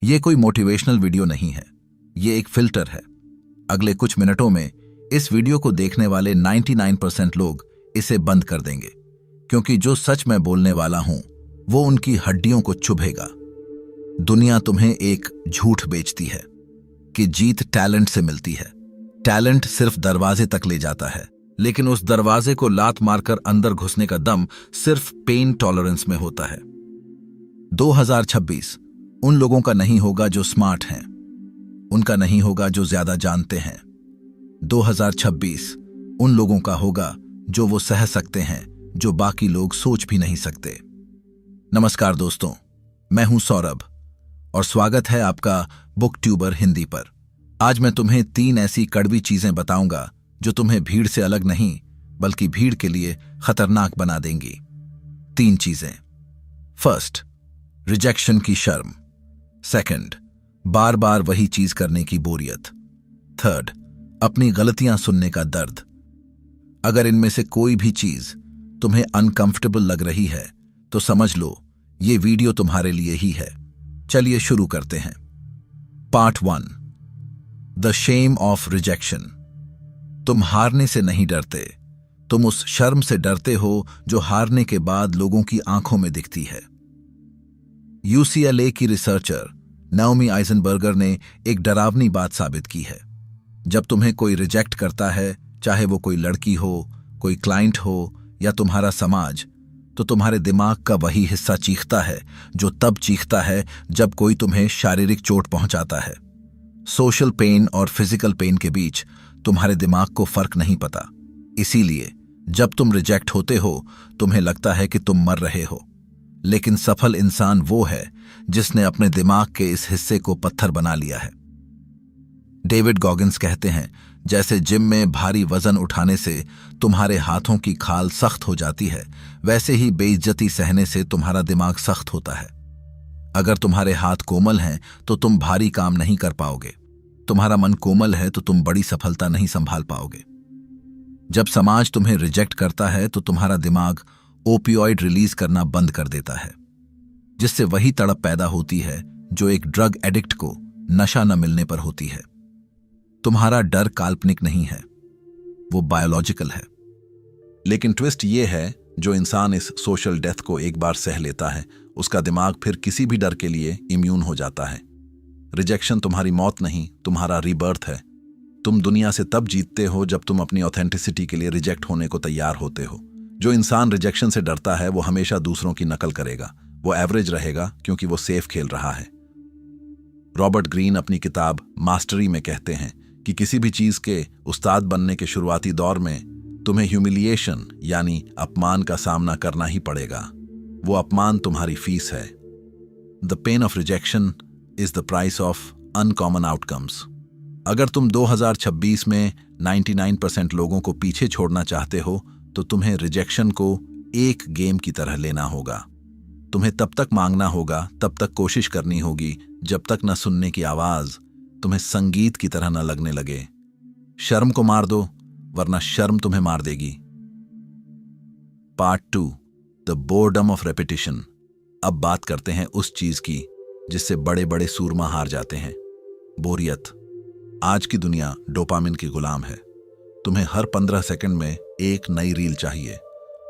ये कोई motivational video नहीं है, ये एक फिल्टर है। अगले कुछ मिनटों में इस वीडियो को देखने वाले 99% लोग इसे बंद कर देंगे, क्योंकि जो सच मैं बोलने वाला हूं वो उनकी हड्डियों को चुभेगा। दुनिया तुम्हें एक झूठ बेचती है कि जीत टैलेंट से मिलती है। टैलेंट सिर्फ दरवाजे तक ले जाता है, लेकिन उस दरवाजे को लात मारकर अंदर घुसने का दम सिर्फ पेन टॉलरेंस में होता है। 2026 उन लोगों का नहीं होगा जो स्मार्ट हैं, उनका नहीं होगा जो ज्यादा जानते हैं। 2026 उन लोगों का होगा जो वो सह सकते हैं, जो बाकी लोग सोच भी नहीं सकते। नमस्कार दोस्तों, मैं हूं सौरभ और स्वागत है आपका बुक ट्यूबर हिंदी पर। आज मैं तुम्हें 3 ऐसी कड़वी चीजें बताऊंगा जो तुम्हें भीड़ से अलग नहीं बल्कि भीड़ के लिए खतरनाक बना देंगी। 3 चीजें। फर्स्ट, रिजेक्शन की शर्म। सेकंड, बार बार वही चीज करने की बोरियत। थर्ड, अपनी गलतियां सुनने का दर्द। अगर इनमें से कोई भी चीज तुम्हें अनकंफर्टेबल लग रही है तो समझ लो ये वीडियो तुम्हारे लिए ही है। चलिए शुरू करते हैं। Part 1, the shame of rejection. तुम हारने से नहीं डरते, तुम उस शर्म से डरते हो जो हारने के बाद लोगों की आंखों में दिखती है। UCLA की रिसर्चर नाओमी आइजनबर्गर ने एक डरावनी बात साबित की है। जब तुम्हें कोई रिजेक्ट करता है, चाहे वो कोई लड़की हो, कोई क्लाइंट हो या तुम्हारा समाज, तो तुम्हारे दिमाग का वही हिस्सा चीखता है जो तब चीखता है जब कोई तुम्हें शारीरिक चोट पहुंचाता है। सोशल पेन और फिजिकल पेन के बीच तुम्हारे दिमाग को फर्क नहीं पता। इसीलिए जब तुम रिजेक्ट होते हो तुम्हें लगता है कि तुम मर रहे हो। लेकिन सफल इंसान वो है जिसने अपने दिमाग के इस हिस्से को पत्थर बना लिया है। डेविड गॉगिंस कहते हैं, जैसे जिम में भारी वजन उठाने से तुम्हारे हाथों की खाल सख्त हो जाती है, वैसे ही बेइज्जती सहने से तुम्हारा दिमाग सख्त होता है। अगर तुम्हारे हाथ कोमल हैं तो तुम भारी काम नहीं कर पाओगे। तुम्हारा मन कोमल है तो तुम बड़ी सफलता नहीं संभाल पाओगे। जब समाज तुम्हें रिजेक्ट करता है तो तुम्हारा दिमाग ओपियोइड रिलीज करना बंद कर देता है, जिससे वही तड़प पैदा होती है जो एक ड्रग एडिक्ट को नशा न मिलने पर होती है। तुम्हारा डर काल्पनिक नहीं है, वो बायोलॉजिकल है। लेकिन ट्विस्ट ये है, जो इंसान इस सोशल डेथ को एक बार सह लेता है उसका दिमाग फिर किसी भी डर के लिए इम्यून हो जाता है। रिजेक्शन तुम्हारी मौत नहीं, तुम्हारा रीबर्थ है। तुम दुनिया से तब जीतते हो जब तुम अपनी ऑथेंटिसिटी के लिए रिजेक्ट होने को तैयार होते हो। जो इंसान रिजेक्शन से डरता है वो हमेशा दूसरों की नकल करेगा, वो एवरेज रहेगा क्योंकि वो सेफ खेल रहा है। रॉबर्ट ग्रीन अपनी किताब मास्टरी में कहते हैं कि किसी भी चीज के उस्ताद बनने के शुरुआती दौर में तुम्हें ह्यूमिलिएशन यानी अपमान का सामना करना ही पड़ेगा। वो अपमान तुम्हारी फीस है। The pain of rejection is the price of uncommon outcomes. अगर तुम 2026 में 99% लोगों को पीछे छोड़ना चाहते हो तो तुम्हें रिजेक्शन को एक गेम की तरह लेना होगा। तुम्हें तब तक मांगना होगा, तब तक कोशिश करनी होगी जब तक न सुनने की आवाज तुम्हें संगीत की तरह न लगने लगे। शर्म को मार दो, वरना शर्म तुम्हें मार देगी। Part 2, the boredom of repetition. अब बात करते हैं उस चीज की जिससे बड़े बड़े सूरमा हार जाते हैं, बोरियत। आज की दुनिया डोपामिन की गुलाम है। तुम्हें हर 15 सेकंड में एक नई रील चाहिए,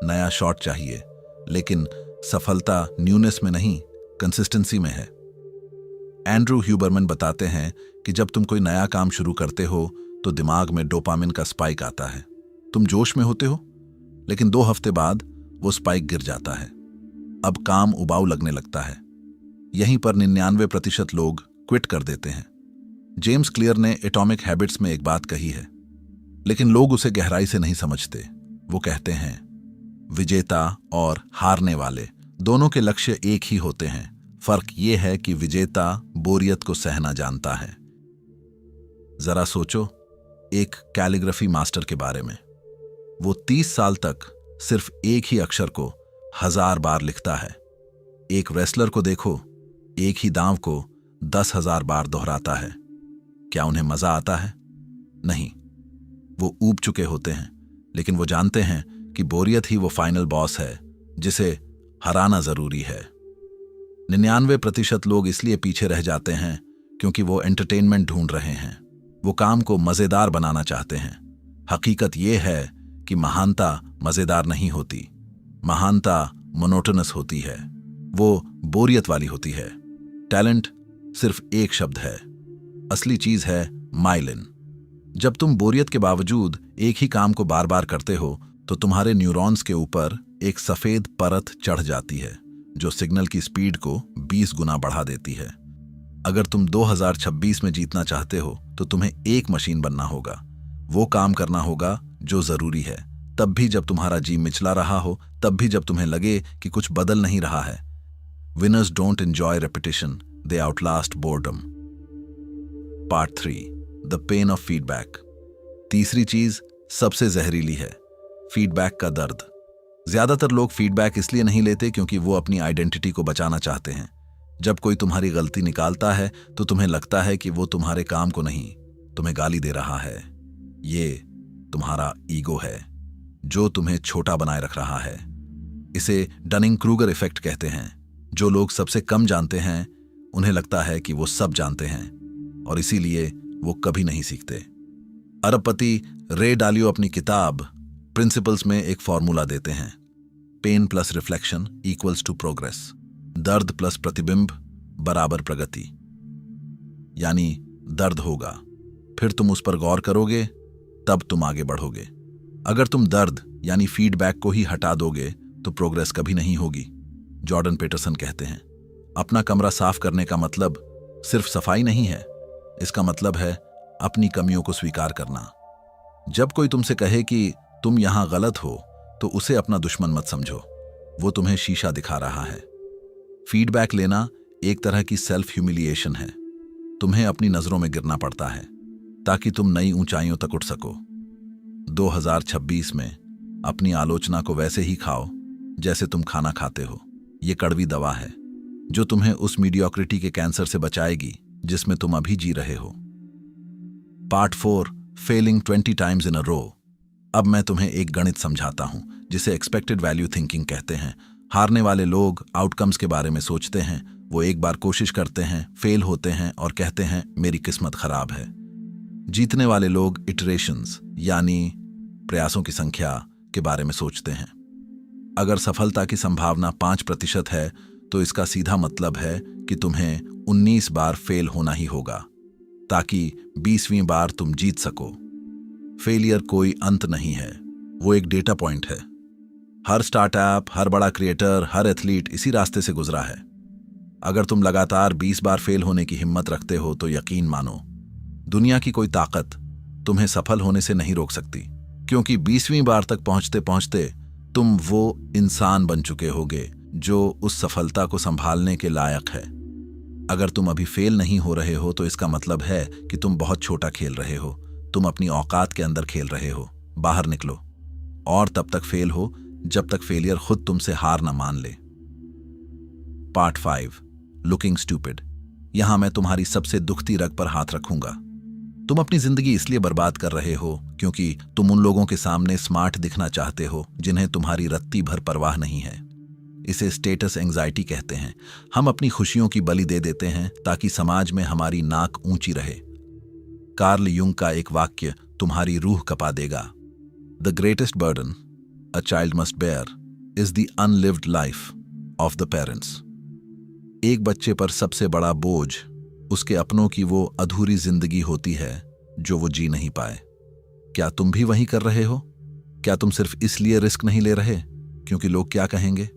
नया शॉट चाहिए, लेकिन सफलता न्यूनेस में नहीं, कंसिस्टेंसी में है। एंड्रू ह्यूबरमैन बताते हैं कि जब तुम कोई नया काम शुरू करते हो तो दिमाग में डोपामिन का स्पाइक आता है। तुम जोश में होते हो, लेकिन 2 हफ्ते बाद वो स्पाइक गिर जाता है। अब काम उबाऊ लगने लगता है। यहीं पर 99% लोग क्विट कर देते हैं। जेम्स क्लियर ने एटॉमिक हैबिट्स में एक बात कही है, लेकिन लोग उसे गहराई से नहीं समझते। वो कहते हैं, विजेता और हारने वाले दोनों के लक्ष्य एक ही होते हैं। फर्क ये है कि विजेता बोरियत को सहना जानता है। जरा सोचो एक कैलिग्राफी मास्टर के बारे में। वो 30 साल तक सिर्फ एक ही अक्षर को 1000 बार लिखता है। एक रेसलर को देखो, एक ही दांव को 10,000 बार दोहराता है। क्या उन्हें मजा आता है? नहीं, वो ऊब चुके होते हैं, लेकिन वो जानते हैं कि बोरियत ही वो फाइनल बॉस है जिसे हराना जरूरी है। 99% लोग इसलिए पीछे रह जाते हैं क्योंकि वो एंटरटेनमेंट ढूंढ रहे हैं। वो काम को मजेदार बनाना चाहते हैं। हकीकत ये है कि महानता मजेदार नहीं होती। महानता मोनोटोनस होती है, वो बोरियत वाली होती है। टैलेंट सिर्फ एक शब्द है, असली चीज है माइलिन। जब तुम बोरियत के बावजूद एक ही काम को बार बार करते हो तो तुम्हारे न्यूरॉन्स के ऊपर एक सफेद परत चढ़ जाती है जो सिग्नल की स्पीड को 20 गुना बढ़ा देती है। अगर तुम 2026 में जीतना चाहते हो तो तुम्हें एक मशीन बनना होगा। वो काम करना होगा जो जरूरी है, तब भी जब तुम्हारा जी मिचला रहा हो, तब भी जब तुम्हें लगे कि कुछ बदल नहीं रहा है। Winners don't enjoy repetition, they Outlast boredom. Part 3, the pain of feedback. तीसरी चीज सबसे जहरीली है, फीडबैक का दर्द। ज्यादातर लोग फीडबैक इसलिए नहीं लेते क्योंकि वो अपनी आइडेंटिटी को बचाना चाहते हैं। जब कोई तुम्हारी गलती निकालता है तो तुम्हें लगता है कि वो तुम्हारे काम को नहीं, तुम्हें गाली दे रहा है। ये तुम्हारा ईगो है जो तुम्हें छोटा बनाए रख रहा है। इसे डनिंग क्रूगर इफेक्ट कहते हैं। जो लोग सबसे कम जानते हैं उन्हें लगता है कि वो सब जानते हैं और इसीलिए वो कभी नहीं सीखते। अरबपति रे डालियो अपनी किताब प्रिंसिपल्स में एक फॉर्मूला देते हैं, pain plus reflection equals to progress. दर्द प्लस प्रतिबिंब बराबर प्रगति। यानी दर्द होगा, फिर तुम उस पर गौर करोगे, तब तुम आगे बढ़ोगे। अगर तुम दर्द यानी फीडबैक को ही हटा दोगे तो प्रोग्रेस कभी नहीं होगी। जॉर्डन पीटरसन कहते हैं, अपना कमरा साफ करने का मतलब सिर्फ सफाई नहीं है, इसका मतलब है अपनी कमियों को स्वीकार करना। जब कोई तुमसे कहे कि तुम यहां गलत हो तो उसे अपना दुश्मन मत समझो, वो तुम्हें शीशा दिखा रहा है। फीडबैक लेना एक तरह की सेल्फ ह्यूमिलिएशन है। तुम्हें अपनी नजरों में गिरना पड़ता है ताकि तुम नई ऊंचाइयों तक उठ सको। 2026 में अपनी आलोचना को वैसे ही खाओ जैसे तुम खाना खाते हो। ये कड़वी दवा है जो तुम्हें उस मीडियोक्रिटी के कैंसर से बचाएगी जिसमें तुम अभी जी रहे हो। पार्ट 4, फेलिंग 20 टाइम्स इन अ रो। अब मैं तुम्हें एक गणित समझाता हूं जिसे एक्सपेक्टेड वैल्यू थिंकिंग कहते हैं। हारने वाले लोग आउटकम्स के बारे में सोचते हैं। वो एक बार कोशिश करते हैं, फेल होते हैं और कहते हैं मेरी किस्मत खराब है। जीतने वाले लोग इटरेशंस यानी प्रयासों की संख्या के बारे में सोचते हैं। अगर सफलता की संभावना 5% है तो इसका सीधा मतलब है कि तुम्हें 19 बार फेल होना ही होगा ताकि 20वीं बार तुम जीत सको। फेलियर कोई अंत नहीं है, वो एक डेटा पॉइंट है। हर स्टार्टअप, हर बड़ा क्रिएटर, हर एथलीट इसी रास्ते से गुजरा है। अगर तुम लगातार 20 बार फेल होने की हिम्मत रखते हो तो यकीन मानो दुनिया की कोई ताकत तुम्हें सफल होने से नहीं रोक सकती, क्योंकि 20वीं बार तक पहुंचते पहुंचते तुम वो इंसान बन चुके होगे जो उस सफलता को संभालने के लायक है। अगर तुम अभी फेल नहीं हो रहे हो तो इसका मतलब है कि तुम बहुत छोटा खेल रहे हो। तुम अपनी औकात के अंदर खेल रहे हो। बाहर निकलो और तब तक फेल हो जब तक फेलियर खुद तुमसे हार न मान ले। Part 5, looking stupid. यहां मैं तुम्हारी सबसे दुखती रग पर हाथ रखूंगा। तुम अपनी जिंदगी इसलिए बर्बाद कर रहे हो क्योंकि तुम उन लोगों के सामने स्मार्ट दिखना चाहते हो जिन्हें तुम्हारी रत्ती भर परवाह नहीं है। इसे स्टेटस एंग्जाइटी कहते हैं। हम अपनी खुशियों की बलि दे देते हैं ताकि समाज में हमारी नाक ऊंची रहे। कार्ल युंग का एक वाक्य तुम्हारी रूह कपा देगा। The greatest burden a child must bear is the unlived life of the parents. एक बच्चे पर सबसे बड़ा बोझ उसके अपनों की वो अधूरी जिंदगी होती है जो वो जी नहीं पाए। क्या तुम भी वही कर रहे हो? क्या तुम सिर्फ इसलिए रिस्क नहीं ले रहे क्योंकि लोग क्या कहेंगे?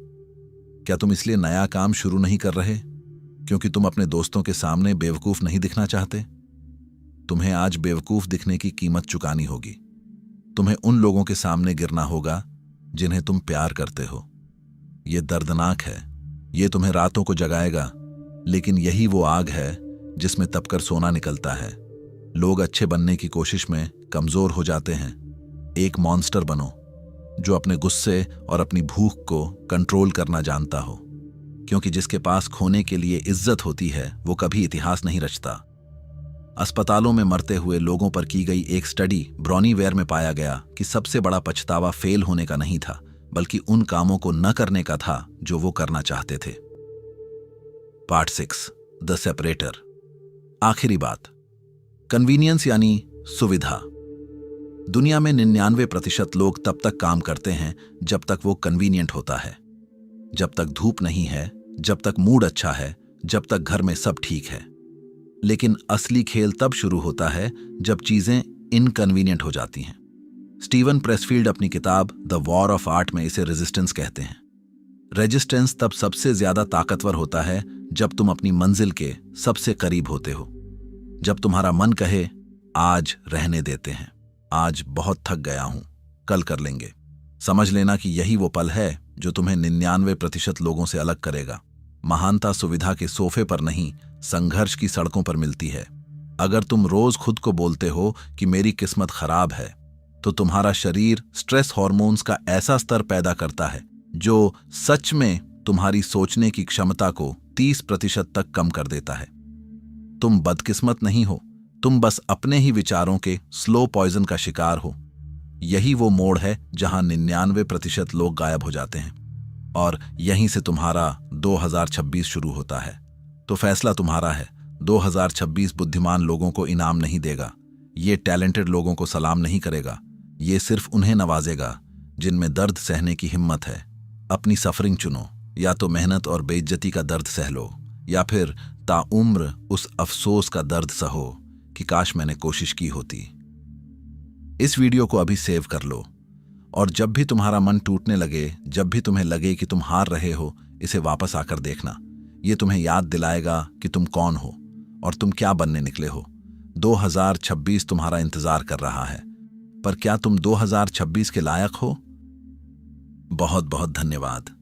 क्या तुम इसलिए नया काम शुरू नहीं कर रहे क्योंकि तुम अपने दोस्तों के सामने बेवकूफ नहीं दिखना चाहते? तुम्हें आज बेवकूफ दिखने की कीमत चुकानी होगी। तुम्हें उन लोगों के सामने गिरना होगा जिन्हें तुम प्यार करते हो। यह दर्दनाक है, ये तुम्हें रातों को जगाएगा, लेकिन यही वो आग है जिसमें तपकर सोना निकलता है। लोग अच्छे बनने की कोशिश में कमजोर हो जाते हैं। एक मॉन्स्टर बनो जो अपने गुस्से और अपनी भूख को कंट्रोल करना जानता हो, क्योंकि जिसके पास खोने के लिए इज्जत होती है वो कभी इतिहास नहीं रचता। अस्पतालों में मरते हुए लोगों पर की गई एक स्टडी ब्रॉनीवेयर में पाया गया कि सबसे बड़ा पछतावा फेल होने का नहीं था, बल्कि उन कामों को न करने का था जो वो करना चाहते थे। Part 6 the separator. आखिरी बात, कन्वीनियंस यानी सुविधा। दुनिया में 99% लोग तब तक काम करते हैं जब तक वो कन्वीनियंट होता है, जब तक धूप नहीं है, जब तक मूड अच्छा है, जब तक घर में सब ठीक है। लेकिन असली खेल तब शुरू होता है जब चीजें इनकन्वीनियंट हो जाती हैं। स्टीवन प्रेसफील्ड अपनी किताब द वॉर ऑफ आर्ट में इसे रेजिस्टेंस कहते हैं। रेजिस्टेंस तब सबसे ज्यादा ताकतवर होता है जब तुम अपनी मंजिल के सबसे करीब होते हो, जब तुम्हारा मन कहे आज रहने देते हैं, आज बहुत थक गया हूं, कल कर लेंगे। समझ लेना कि यही वो पल है जो तुम्हें 99% लोगों से अलग करेगा। महानता सुविधा के सोफे पर नहीं, संघर्ष की सड़कों पर मिलती है। अगर तुम रोज खुद को बोलते हो कि मेरी किस्मत खराब है, तो तुम्हारा शरीर स्ट्रेस हार्मोन्स का ऐसा स्तर पैदा करता है जो सच में तुम्हारी सोचने की क्षमता को 30% तक कम कर देता है। तुम बदकिस्मत नहीं हो, तुम बस अपने ही विचारों के स्लो पॉइजन का शिकार हो। यही वो मोड़ है जहां 99% लोग गायब हो जाते हैं, और यहीं से तुम्हारा 2026 शुरू होता है। तो फैसला तुम्हारा है। 2026 बुद्धिमान लोगों को इनाम नहीं देगा, ये टैलेंटेड लोगों को सलाम नहीं करेगा, ये सिर्फ उन्हें नवाजेगा जिनमें दर्द सहने की हिम्मत है। अपनी सफरिंग चुनो, या तो मेहनत और बेइज्जती का दर्द सह लो, या फिर ताउम्र उस अफसोस का दर्द सहो कि काश मैंने कोशिश की होती। इस वीडियो को अभी सेव कर लो, और जब भी तुम्हारा मन टूटने लगे, जब भी तुम्हें लगे कि तुम हार रहे हो, इसे वापस आकर देखना। ये तुम्हें याद दिलाएगा कि तुम कौन हो और तुम क्या बनने निकले हो। 2026 तुम्हारा इंतजार कर रहा है, पर क्या तुम 2026 के लायक हो? बहुत बहुत धन्यवाद।